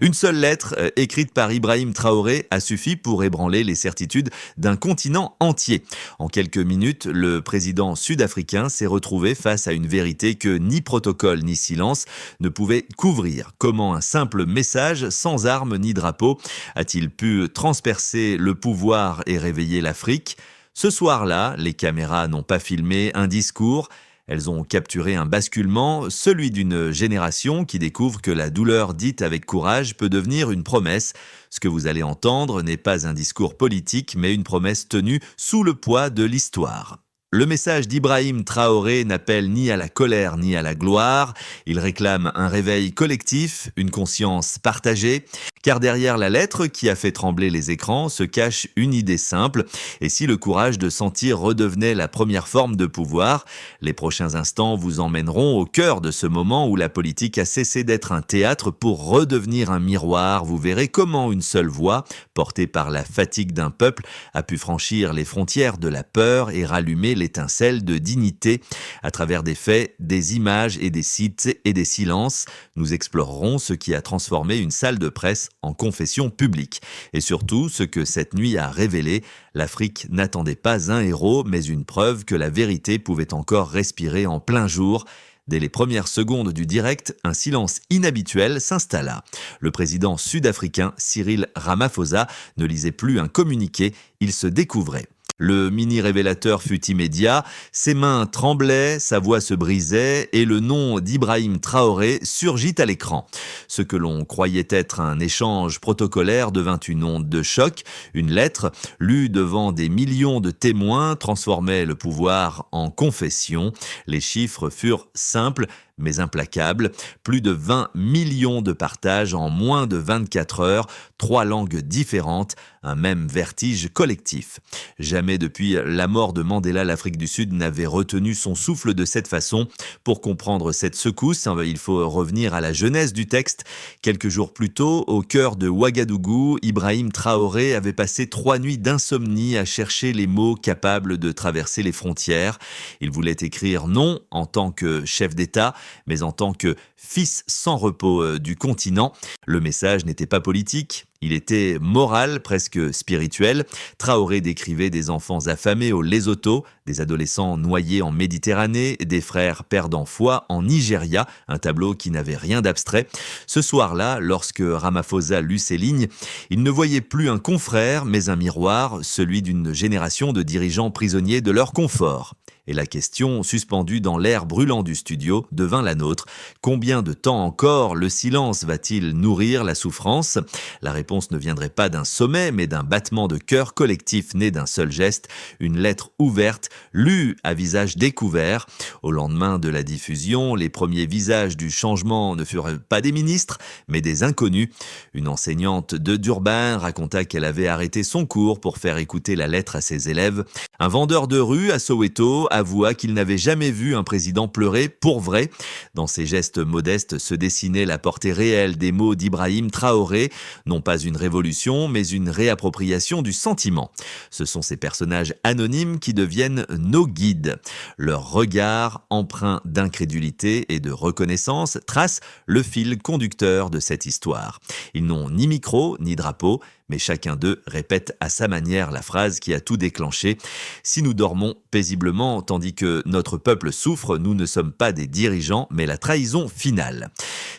Une seule lettre, écrite par Ibrahim Traoré, a suffi pour ébranler les certitudes d'un continent entier. En quelques minutes, le président sud-africain s'est retrouvé face à une vérité que ni protocole ni silence ne pouvaient couvrir. Comment un simple message, sans armes ni drapeau, a-t-il pu transpercer le pouvoir et réveiller l'Afrique ? Ce soir-là, les caméras n'ont pas filmé un discours. Elles ont capturé un basculement, celui d'une génération qui découvre que la douleur dite avec courage peut devenir une promesse. Ce que vous allez entendre n'est pas un discours politique, mais une promesse tenue sous le poids de l'histoire. Le message d'Ibrahim Traoré n'appelle ni à la colère ni à la gloire. Il réclame un réveil collectif, une conscience partagée. Car derrière la lettre qui a fait trembler les écrans se cache une idée simple. Et si le courage de sentir redevenait la première forme de pouvoir, les prochains instants vous emmèneront au cœur de ce moment où la politique a cessé d'être un théâtre pour redevenir un miroir. Vous verrez comment une seule voix, portée par la fatigue d'un peuple, a pu franchir les frontières de la peur et rallumer l'étincelle de dignité. À travers des faits, des images et des sites et des silences, nous explorerons ce qui a transformé une salle de presse en confession publique. Et surtout, ce que cette nuit a révélé, l'Afrique n'attendait pas un héros, mais une preuve que la vérité pouvait encore respirer en plein jour. Dès les premières secondes du direct, un silence inhabituel s'installa. Le président sud-africain Cyril Ramaphosa ne lisait plus un communiqué, il se découvrait. Le mini-révélateur fut immédiat, ses mains tremblaient, sa voix se brisait et le nom d'Ibrahim Traoré surgit à l'écran. Ce que l'on croyait être un échange protocolaire devint une onde de choc. Une lettre, lue devant des millions de témoins, transformait le pouvoir en confession. Les chiffres furent simples mais implacables. Plus de 20 millions de partages en moins de 24 heures, 3 langues différentes, un même vertige collectif. Jamais depuis la mort de Mandela, l'Afrique du Sud n'avait retenu son souffle de cette façon. Pour comprendre cette secousse, il faut revenir à la genèse du texte. Quelques jours plus tôt, au cœur de Ouagadougou, Ibrahim Traoré avait passé 3 nuits d'insomnie à chercher les mots capables de traverser les frontières. Il voulait écrire non en tant que chef d'État, mais en tant que fils sans repos du continent. Le message n'était pas politique, il était moral, presque spirituel. Traoré décrivait des enfants affamés au Lesotho, des adolescents noyés en Méditerranée, des frères perdant foi en Nigeria, un tableau qui n'avait rien d'abstrait. Ce soir-là, lorsque Ramaphosa lut ces lignes, il ne voyait plus un confrère, mais un miroir, celui d'une génération de dirigeants prisonniers de leur confort. Et la question, suspendue dans l'air brûlant du studio, devint la nôtre. Combien de temps encore le silence va-t-il nourrir la souffrance ? La réponse ne viendrait pas d'un sommet, mais d'un battement de cœur collectif né d'un seul geste, une lettre ouverte, lue à visage découvert. Au lendemain de la diffusion, les premiers visages du changement ne furent pas des ministres, mais des inconnus. Une enseignante de Durban raconta qu'elle avait arrêté son cours pour faire écouter la lettre à ses élèves. Un vendeur de rue à Soweto avoua qu'il n'avait jamais vu un président pleurer pour vrai. Dans ces gestes modestes se dessinait la portée réelle des mots d'Ibrahim Traoré, non pas une révolution, mais une réappropriation du sentiment. Ce sont ces personnages anonymes qui deviennent nos guides. Leur regard, empreint d'incrédulité et de reconnaissance, trace le fil conducteur de cette histoire. Ils n'ont ni micro, ni drapeau, mais chacun d'eux répète à sa manière la phrase qui a tout déclenché. Si nous dormons paisiblement tandis que notre peuple souffre, nous ne sommes pas des dirigeants, mais la trahison finale.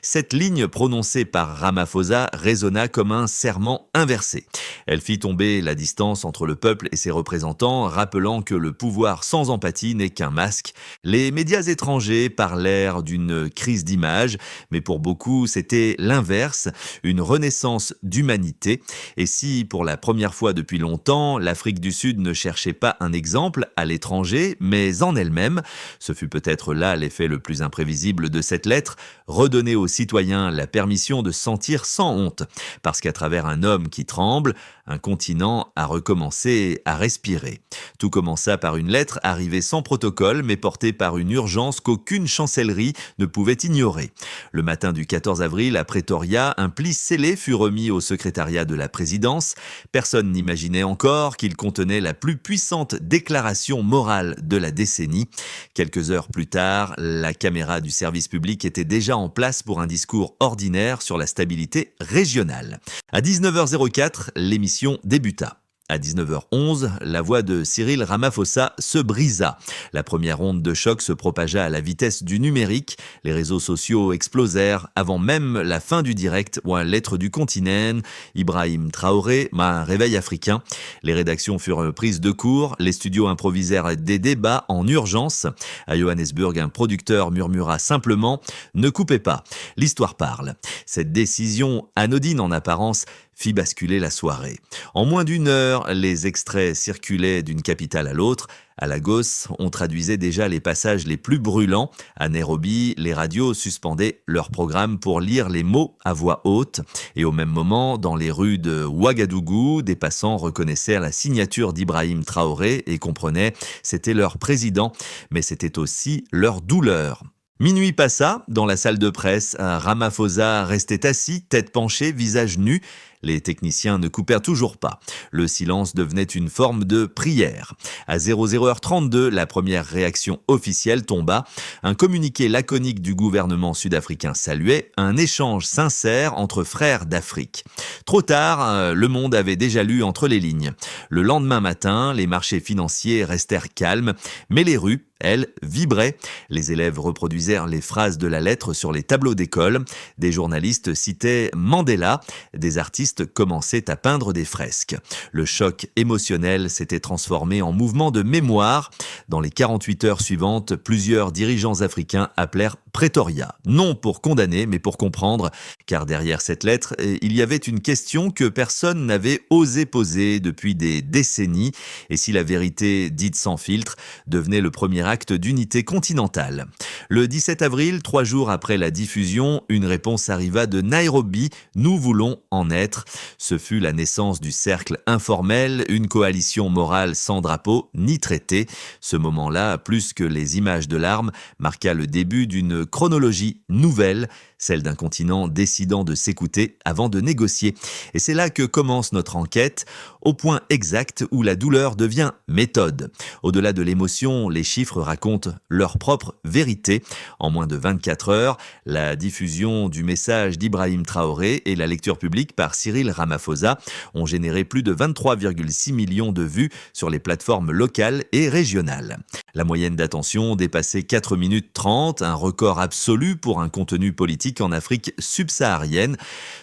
Cette ligne prononcée par Ramaphosa résonna comme un serment inversé. Elle fit tomber la distance entre le peuple et ses représentants, rappelant que le pouvoir sans empathie n'est qu'un masque. Les médias étrangers parlèrent d'une crise d'image, mais pour beaucoup c'était l'inverse, une renaissance d'humanité. Et si, pour la première fois depuis longtemps, l'Afrique du Sud ne cherchait pas un exemple à l'étranger, mais en elle-même, ce fut peut-être là l'effet le plus imprévisible de cette lettre, redonner aux citoyens la permission de sentir sans honte. Parce qu'à travers un homme qui tremble, un continent a recommencé à respirer. Tout commença par une lettre arrivée sans protocole, mais portée par une urgence qu'aucune chancellerie ne pouvait ignorer. Le matin du 14 avril, à Pretoria, un pli scellé fut remis au secrétariat de la présidence présidence. Personne n'imaginait encore qu'il contenait la plus puissante déclaration morale de la décennie. Quelques heures plus tard, la caméra du service public était déjà en place pour un discours ordinaire sur la stabilité régionale. À 19h04, l'émission débuta. À 19h11, la voix de Cyril Ramaphosa se brisa. La première onde de choc se propagea à la vitesse du numérique. Les réseaux sociaux explosèrent avant même la fin du direct ou un lettre du continent. Ibrahim Traoré, un réveil africain. Les rédactions furent prises de court. Les studios improvisèrent des débats en urgence. À Johannesburg, un producteur murmura simplement « Ne coupez pas, l'histoire parle ». Cette décision anodine en apparence fit basculer la soirée. En moins d'une heure, les extraits circulaient d'une capitale à l'autre. À Lagos, on traduisait déjà les passages les plus brûlants. À Nairobi, les radios suspendaient leur programme pour lire les mots à voix haute. Et au même moment, dans les rues de Ouagadougou, des passants reconnaissaient la signature d'Ibrahim Traoré et comprenaient c'était leur président, mais c'était aussi leur douleur. Minuit passa, dans la salle de presse, Ramaphosa restait assis, tête penchée, visage nu. Les techniciens ne coupèrent toujours pas. Le silence devenait une forme de prière. À 00h32, la première réaction officielle tomba. Un communiqué laconique du gouvernement sud-africain saluait un échange sincère entre frères d'Afrique. Trop tard, le monde avait déjà lu entre les lignes. Le lendemain matin, les marchés financiers restèrent calmes, mais les rues, elles, vibraient. Les élèves reproduisèrent les phrases de la lettre sur les tableaux d'école. Des journalistes citaient Mandela. Des artistes commençaient à peindre des fresques. Le choc émotionnel s'était transformé en mouvement de mémoire. Dans les 48 heures suivantes, plusieurs dirigeants africains appelèrent Pretoria. Non pour condamner, mais pour comprendre. Car derrière cette lettre, il y avait une question que personne n'avait osé poser depuis des décennies. Et si la vérité, dite sans filtre, devenait le premier acte d'unité continentale. Le 17 avril, 3 jours après la diffusion, une réponse arriva de Nairobi. Nous voulons en être. Ce fut la naissance du cercle informel, une coalition morale sans drapeau ni traité. Ce moment-là, plus que les images de larmes, marqua le début d'une chronologie nouvelle, celle d'un continent décidant de s'écouter avant de négocier. Et c'est là que commence notre enquête, au point exact où la douleur devient méthode. Au-delà de l'émotion, les chiffres racontent leur propre vérité. En moins de 24 heures, la diffusion du message d'Ibrahim Traoré et la lecture publique par Cyril Ramaphosa ont généré plus de 23,6 millions de vues sur les plateformes locales et régionales. La moyenne d'attention dépassait 4 minutes 30, un record absolu pour un contenu politique en Afrique subsaharienne.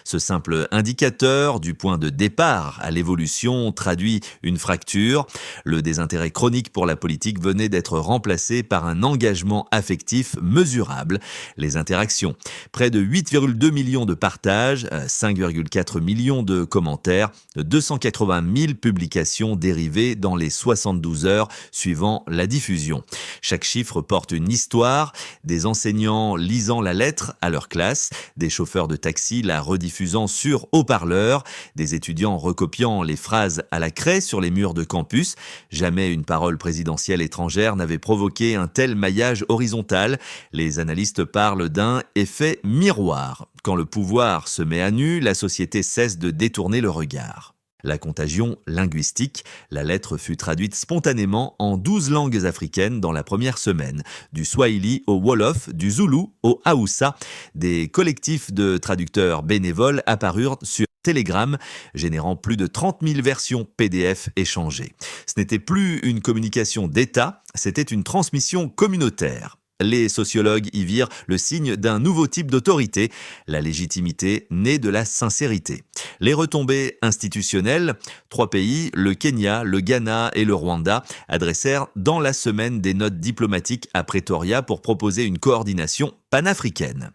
Ce simple indicateur du point de départ à l'évolution traduit une fracture. Le désintérêt chronique pour la politique venait d'être remplacé par un engagement affectif mesurable. Les interactions. Près de 8,2 millions de partages, 5,4 millions de commentaires, 280 000 publications dérivées dans les 72 heures suivant la diffusion. Chaque chiffre porte une histoire, des enseignants lisant la lettre à leur classe, des chauffeurs de taxi la rediffusant sur haut-parleur, des étudiants recopiant les phrases à la craie sur les murs de campus. Jamais une parole présidentielle étrangère n'avait provoqué un tel maillage horizontal. Les analystes parlent d'un effet miroir. Quand le pouvoir se met à nu, la société cesse de détourner le regard. La contagion linguistique, la lettre fut traduite spontanément en 12 langues africaines dans la première semaine, du Swahili au Wolof, du Zoulou au Haoussa. Des collectifs de traducteurs bénévoles apparurent sur Telegram, générant plus de 30 000 versions PDF échangées. Ce n'était plus une communication d'État, c'était une transmission communautaire. Les sociologues y virent le signe d'un nouveau type d'autorité, la légitimité née de la sincérité. Les retombées institutionnelles, 3 pays, le Kenya, le Ghana et le Rwanda, adressèrent dans la semaine des notes diplomatiques à Pretoria pour proposer une coordination panafricaine.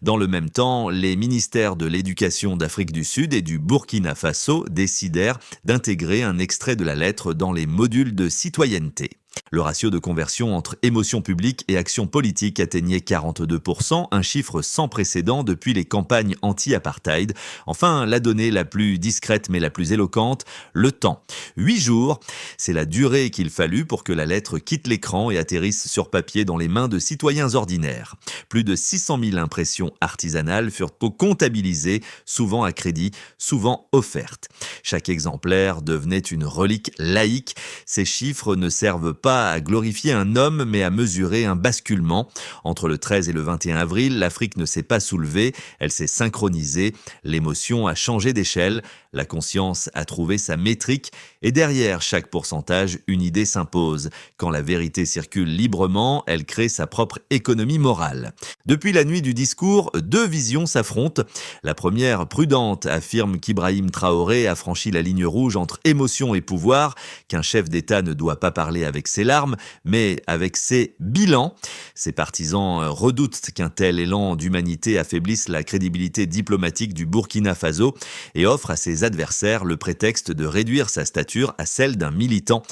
Dans le même temps, les ministères de l'Éducation d'Afrique du Sud et du Burkina Faso décidèrent d'intégrer un extrait de la lettre dans les modules de citoyenneté. Le ratio de conversion entre émotion publique et action politique atteignait 42%, un chiffre sans précédent depuis les campagnes anti-apartheid. Enfin, la donnée la plus discrète mais la plus éloquente, le temps. 8 jours, c'est la durée qu'il fallut pour que la lettre quitte l'écran et atterrisse sur papier dans les mains de citoyens ordinaires. Plus de 600 000 impressions artisanales furent comptabilisées, souvent à crédit, souvent offertes. Chaque exemplaire devenait une relique laïque. Ces chiffres ne servent pas à glorifier un homme, mais à mesurer un basculement. Entre le 13 et le 21 avril, l'Afrique ne s'est pas soulevée, elle s'est synchronisée. L'émotion a changé d'échelle, la conscience a trouvé sa métrique, et derrière chaque pourcentage, une idée s'impose. Quand la vérité circule librement, elle crée sa propre économie morale. Depuis la nuit du discours, deux visions s'affrontent. La première, prudente, affirme qu'Ibrahim Traoré a franchi la ligne rouge entre émotion et pouvoir, qu'un chef d'État ne doit pas parler avec ses larmes, mais avec ses bilans. Ses partisans redoutent qu'un tel élan d'humanité affaiblisse la crédibilité diplomatique du Burkina Faso et offre à ses adversaires le prétexte de réduire sa stature à celle d'un militant.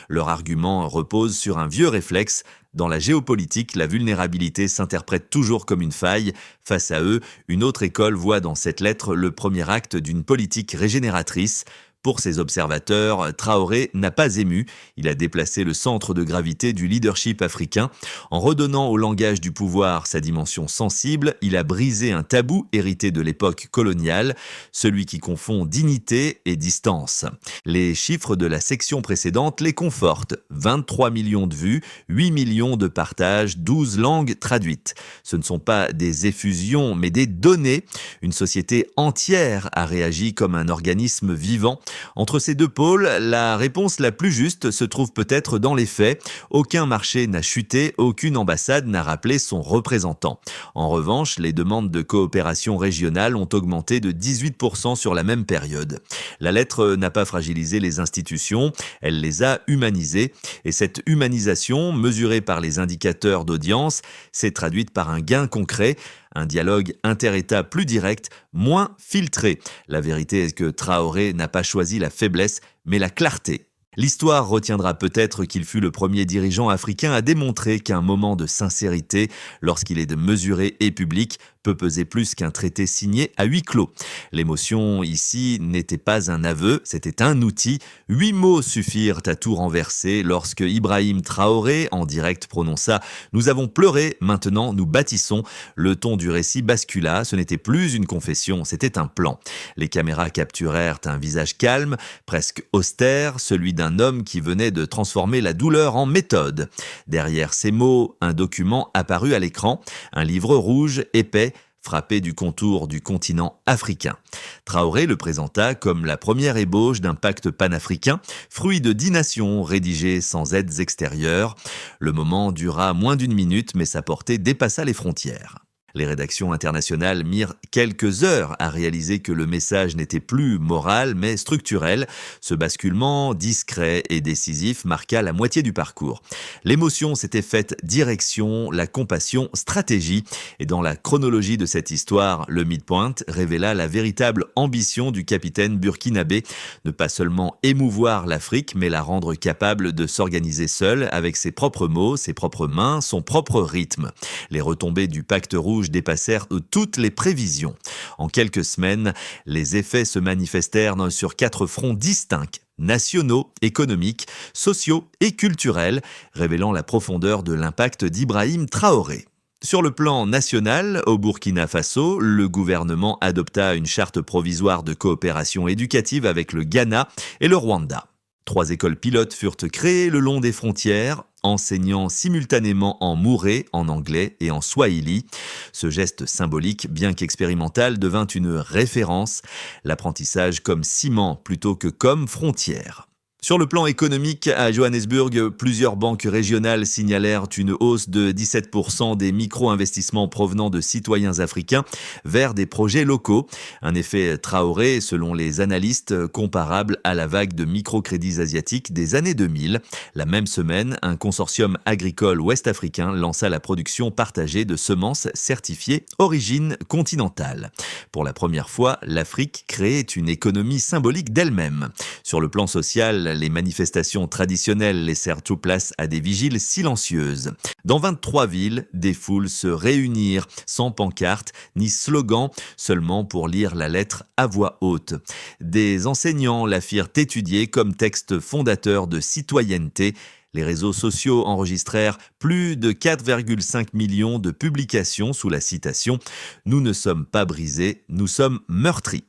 Leur argument repose sur un vieux réflexe. Dans la géopolitique, la vulnérabilité s'interprète toujours comme une faille. Face à eux, une autre école voit dans cette lettre le premier acte d'une politique régénératrice. Pour ses observateurs, Traoré n'a pas ému. Il a déplacé le centre de gravité du leadership africain. En redonnant au langage du pouvoir sa dimension sensible, il a brisé un tabou hérité de l'époque coloniale, celui qui confond dignité et distance. Les chiffres de la section précédente les confortent. 23 millions de vues, 8 millions de partages, 12 langues traduites. Ce ne sont pas des effusions, mais des données. Une société entière a réagi comme un organisme vivant. Entre ces deux pôles, la réponse la plus juste se trouve peut-être dans les faits. Aucun marché n'a chuté, aucune ambassade n'a rappelé son représentant. En revanche, les demandes de coopération régionale ont augmenté de 18% sur la même période. La lettre n'a pas fragilisé les institutions, elle les a humanisées. Et cette humanisation, mesurée par les indicateurs d'audience, s'est traduite par un gain concret. Un dialogue inter-État plus direct, moins filtré. La vérité est que Traoré n'a pas choisi la faiblesse, mais la clarté. L'histoire retiendra peut-être qu'il fut le premier dirigeant africain à démontrer qu'un moment de sincérité, lorsqu'il est mesuré et public, peut peser plus qu'un traité signé à huis clos. L'émotion ici n'était pas un aveu, c'était un outil. 8 mots suffirent à tout renverser lorsque Ibrahim Traoré, en direct, prononça « Nous avons pleuré, maintenant nous bâtissons ». Le ton du récit bascula, ce n'était plus une confession, c'était un plan. Les caméras capturèrent un visage calme, presque austère, celui d'un homme qui venait de transformer la douleur en méthode. Derrière ces mots, un document apparut à l'écran, un livre rouge, épais, frappé du contour du continent africain. Traoré le présenta comme la première ébauche d'un pacte panafricain, fruit de 10 nations rédigées sans aides extérieures. Le moment dura moins d'une minute, mais sa portée dépassa les frontières. Les rédactions internationales mirent quelques heures à réaliser que le message n'était plus moral, mais structurel. Ce basculement discret et décisif marqua la moitié du parcours. L'émotion s'était faite direction, la compassion stratégie. Et dans la chronologie de cette histoire, le midpoint révéla la véritable ambition du capitaine burkinabé, ne pas seulement émouvoir l'Afrique, mais la rendre capable de s'organiser seule avec ses propres mots, ses propres mains, son propre rythme. Les retombées du pacte rouge dépassèrent toutes les prévisions. En quelques semaines, les effets se manifestèrent sur 4 fronts distincts, nationaux, économiques, sociaux et culturels, révélant la profondeur de l'impact d'Ibrahim Traoré. Sur le plan national, au Burkina Faso, le gouvernement adopta une charte provisoire de coopération éducative avec le Ghana et le Rwanda. 3 écoles pilotes furent créées le long des frontières, enseignant simultanément en mouré, en anglais et en swahili. Ce geste symbolique, bien qu'expérimental, devint une référence, l'apprentissage comme ciment plutôt que comme frontière. Sur le plan économique, à Johannesburg, plusieurs banques régionales signalèrent une hausse de 17% des micro-investissements provenant de citoyens africains vers des projets locaux. Un effet Traoré, selon les analystes, comparable à la vague de microcrédits asiatiques des années 2000. La même semaine, un consortium agricole ouest-africain lança la production partagée de semences certifiées origine continentale. Pour la première fois, l'Afrique créait une économie symbolique d'elle-même. Sur le plan social, les manifestations traditionnelles laissèrent tout place à des vigiles silencieuses. Dans 23 villes, des foules se réunirent, sans pancarte ni slogan, seulement pour lire la lettre à voix haute. Des enseignants la firent étudier comme texte fondateur de citoyenneté. Les réseaux sociaux enregistrèrent plus de 4,5 millions de publications sous la citation « Nous ne sommes pas brisés, nous sommes meurtris ».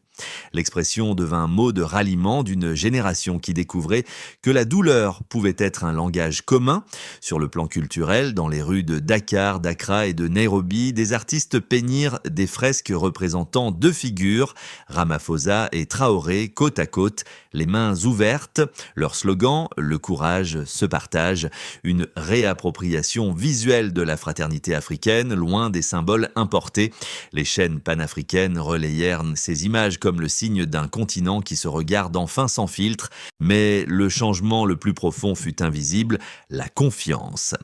L'expression devint mot de ralliement d'une génération qui découvrait que la douleur pouvait être un langage commun. Sur le plan culturel, dans les rues de Dakar, d'Accra et de Nairobi, des artistes peignirent des fresques représentant deux figures, Ramaphosa et Traoré, côte à côte, les mains ouvertes. Leur slogan, le courage se partage, une réappropriation visuelle de la fraternité africaine, loin des symboles importés. Les chaînes panafricaines relayèrent ces images comme le signe d'un continent qui se regarde enfin sans filtre, mais le changement le plus profond fut invisible, la confiance.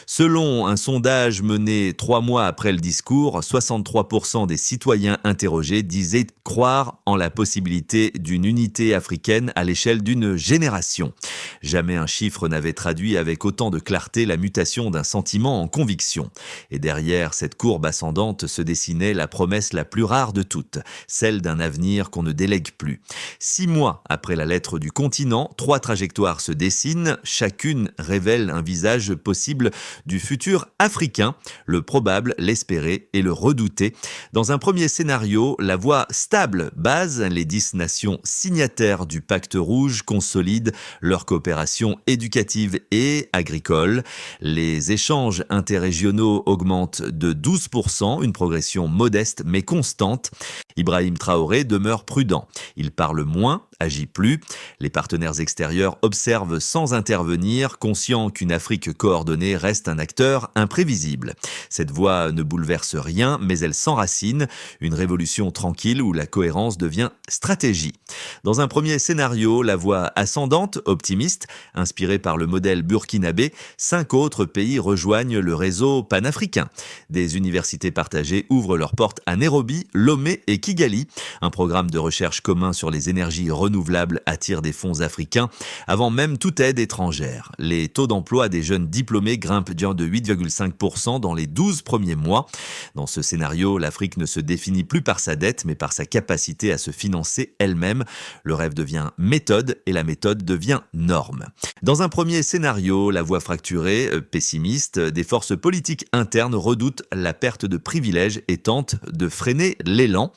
Selon un sondage mené 3 mois après le discours, 63% des citoyens interrogés disaient croire en la possibilité d'une unité africaine à l'échelle d'une génération. Jamais un chiffre n'avait traduit avec autant de clarté la mutation d'un sentiment en conviction. Et derrière cette courbe ascendante se dessinait la promesse la plus rare de toutes, celle d'un avenir qu'on ne délègue plus. 6 mois après la lettre du continent, 3 trajectoires se dessinent, chacune révèle un visage possible du futur africain, le probable, l'espéré et le redouté. Dans un premier scénario, la voie stable base, les 10 nations signataires du Pacte Rouge consolident leur coopération éducative et agricole. Les échanges interrégionaux augmentent de 12%, une progression modeste mais constante. Ibrahim Traoré demeure prudent. Il parle moins, agit plus. Les partenaires extérieurs observent sans intervenir, conscients qu'une Afrique coordonnée reste un acteur imprévisible. Cette voie ne bouleverse rien, mais elle s'enracine. Une révolution tranquille où la cohérence devient stratégie. Dans un premier scénario, la voie ascendante, optimiste, inspirée par le modèle burkinabé, 5 autres pays rejoignent le réseau panafricain. Des universités partagées ouvrent leurs portes à Nairobi, Lomé et Kigali. Un programme de recherche commun sur les énergies renouvelables attire des fonds africains avant même toute aide étrangère. Les taux d'emploi des jeunes diplômés grimpent de 8,5% dans les 12 premiers mois. Dans ce scénario, l'Afrique ne se définit plus par sa dette, mais par sa capacité à se financer elle-même. Le rêve devient méthode et la méthode devient norme. Dans un premier scénario, la voie fracturée, pessimiste, des forces politiques internes redoutent la perte de privilèges et tentent de freiner l'élan.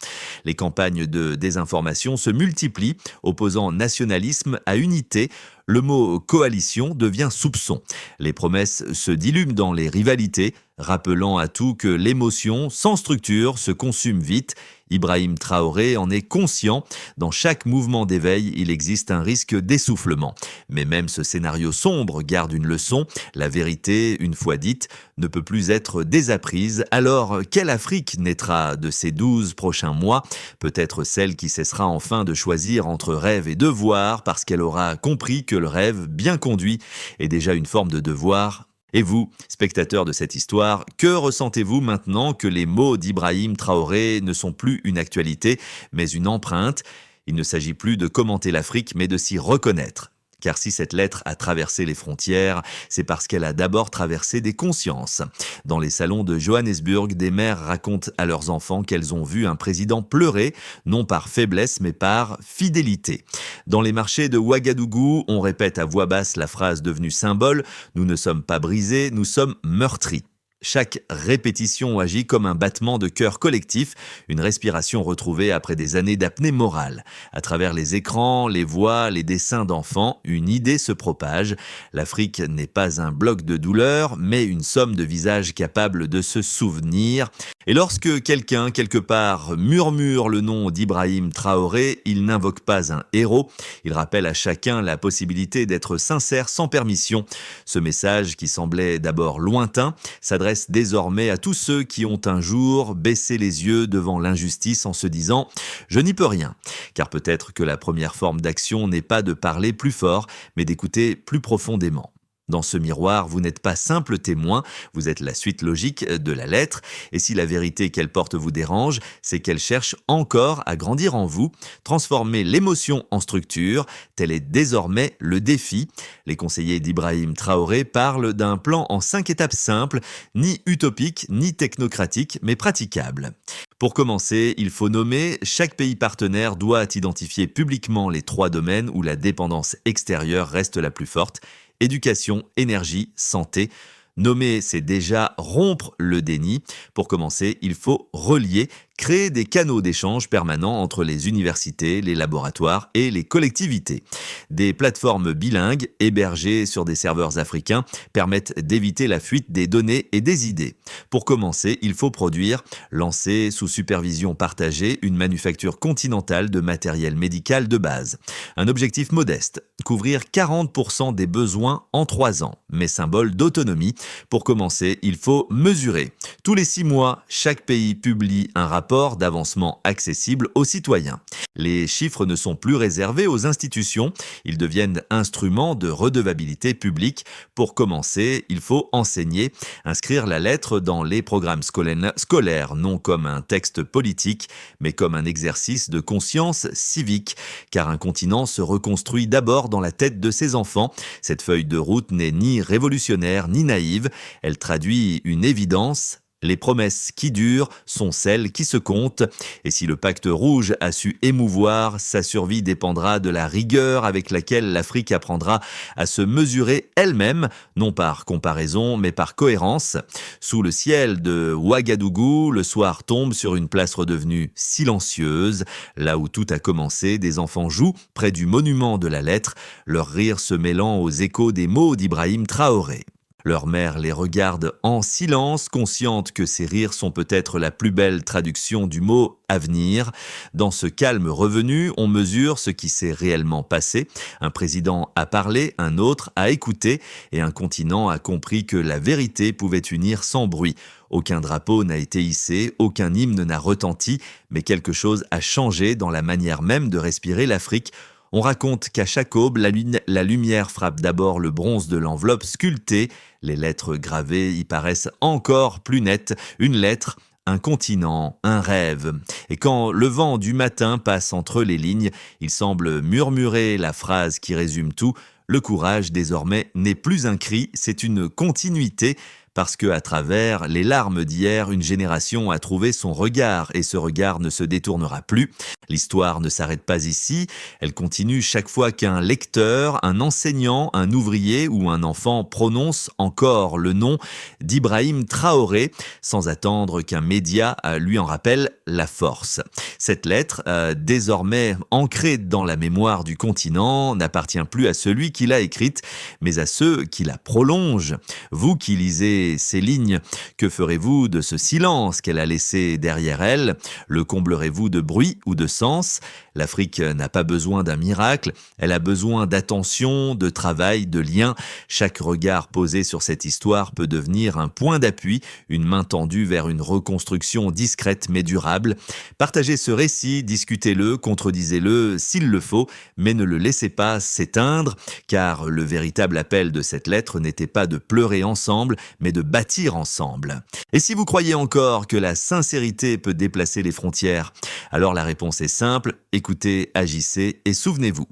Les campagnes de désinformation se multiplient, opposant nationalisme à unité. Le mot coalition devient soupçon. Les promesses se diluent dans les rivalités, rappelant à tout que l'émotion, sans structure, se consume vite. Ibrahim Traoré en est conscient. Dans chaque mouvement d'éveil, il existe un risque d'essoufflement. Mais même ce scénario sombre garde une leçon. La vérité, une fois dite, ne peut plus être désapprise. Alors, quelle Afrique naîtra de ces 12 prochains mois? Peut-être celle qui cessera enfin de choisir entre rêve et devoir, parce qu'elle aura compris que le rêve, bien conduit, est déjà une forme de devoir. Et vous, spectateurs de cette histoire, que ressentez-vous maintenant que les mots d'Ibrahim Traoré ne sont plus une actualité, mais une empreinte? Il ne s'agit plus de commenter l'Afrique, mais de s'y reconnaître. Car si cette lettre a traversé les frontières, c'est parce qu'elle a d'abord traversé des consciences. Dans les salons de Johannesburg, des mères racontent à leurs enfants qu'elles ont vu un président pleurer, non par faiblesse mais par fidélité. Dans les marchés de Ouagadougou, on répète à voix basse la phrase devenue symbole « Nous ne sommes pas brisés, nous sommes meurtris ». Chaque répétition agit comme un battement de cœur collectif, une respiration retrouvée après des années d'apnée morale. À travers les écrans, les voix, les dessins d'enfants, une idée se propage. L'Afrique n'est pas un bloc de douleur, mais une somme de visages capables de se souvenir. Et lorsque quelqu'un, quelque part, murmure le nom d'Ibrahim Traoré, il n'invoque pas un héros. Il rappelle à chacun la possibilité d'être sincère sans permission. Ce message, qui semblait d'abord lointain, s'adresse désormais à tous ceux qui ont un jour baissé les yeux devant l'injustice en se disant « Je n'y peux rien ». Car peut-être que la première forme d'action n'est pas de parler plus fort, mais d'écouter plus profondément. Dans ce miroir, vous n'êtes pas simple témoin, vous êtes la suite logique de la lettre, et si la vérité qu'elle porte vous dérange, c'est qu'elle cherche encore à grandir en vous, transformer l'émotion en structure, tel est désormais le défi. Les conseillers d'Ibrahim Traoré parlent d'un plan en 5 étapes simples, ni utopique, ni technocratique, mais praticable. Pour commencer, il faut nommer, chaque pays partenaire doit identifier publiquement les 3 domaines où la dépendance extérieure reste la plus forte: éducation, énergie, santé. Nommer, c'est déjà rompre le déni. Pour commencer, il faut relier, créer des canaux d'échange permanents entre les universités, les laboratoires et les collectivités. Des plateformes bilingues, hébergées sur des serveurs africains, permettent d'éviter la fuite des données et des idées. Pour commencer, il faut produire, lancer sous supervision partagée une manufacture continentale de matériel médical de base. Un objectif modeste, couvrir 40% des besoins en 3 ans, mais symbole d'autonomie. Pour commencer, il faut mesurer. Tous les 6 mois, chaque pays publie un rapport d'avancement accessible aux citoyens. Les chiffres ne sont plus réservés aux institutions, ils deviennent instruments de redevabilité publique. Pour commencer, il faut enseigner, inscrire la lettre dans les programmes scolaires, non comme un texte politique, mais comme un exercice de conscience civique, car un continent se reconstruit d'abord dans la tête de ses enfants. Cette feuille de route n'est ni révolutionnaire ni naïve, elle traduit une évidence. Les promesses qui durent sont celles qui se comptent. Et si le pacte rouge a su émouvoir, sa survie dépendra de la rigueur avec laquelle l'Afrique apprendra à se mesurer elle-même, non par comparaison, mais par cohérence. Sous le ciel de Ouagadougou, le soir tombe sur une place redevenue silencieuse. Là où tout a commencé, des enfants jouent près du monument de la lettre, leur rire se mêlant aux échos des mots d'Ibrahim Traoré. Leur mère les regarde en silence, consciente que ces rires sont peut-être la plus belle traduction du mot « avenir ». Dans ce calme revenu, on mesure ce qui s'est réellement passé. Un président a parlé, un autre a écouté, et un continent a compris que la vérité pouvait unir sans bruit. Aucun drapeau n'a été hissé, aucun hymne n'a retenti, mais quelque chose a changé dans la manière même de respirer l'Afrique. On raconte qu'à chaque aube, la lumière frappe d'abord le bronze de l'enveloppe sculptée. Les lettres gravées y paraissent encore plus nettes. Une lettre, un continent, un rêve. Et quand le vent du matin passe entre les lignes, il semble murmurer la phrase qui résume tout. Le courage, désormais, n'est plus un cri, c'est une continuité. Parce que, à travers les larmes d'hier, une génération a trouvé son regard et ce regard ne se détournera plus. L'histoire ne s'arrête pas ici, elle continue chaque fois qu'un lecteur, un enseignant, un ouvrier ou un enfant prononce encore le nom d'Ibrahim Traoré, sans attendre qu'un média lui en rappelle la force. Cette lettre, désormais ancrée dans la mémoire du continent, n'appartient plus à celui qui l'a écrite, mais à ceux qui la prolongent. Vous qui lisez ces lignes, que ferez-vous de ce silence qu'elle a laissé derrière elle? Le comblerez-vous de bruit ou de sens? L'Afrique n'a pas besoin d'un miracle, elle a besoin d'attention, de travail, de lien. Chaque regard posé sur cette histoire peut devenir un point d'appui, une main tendue vers une reconstruction discrète mais durable. Partagez ce récit, discutez-le, contredisez-le s'il le faut, mais ne le laissez pas s'éteindre, car le véritable appel de cette lettre n'était pas de pleurer ensemble, mais de bâtir ensemble. Et si vous croyez encore que la sincérité peut déplacer les frontières, alors la réponse est simple, écoutez, agissez et souvenez-vous.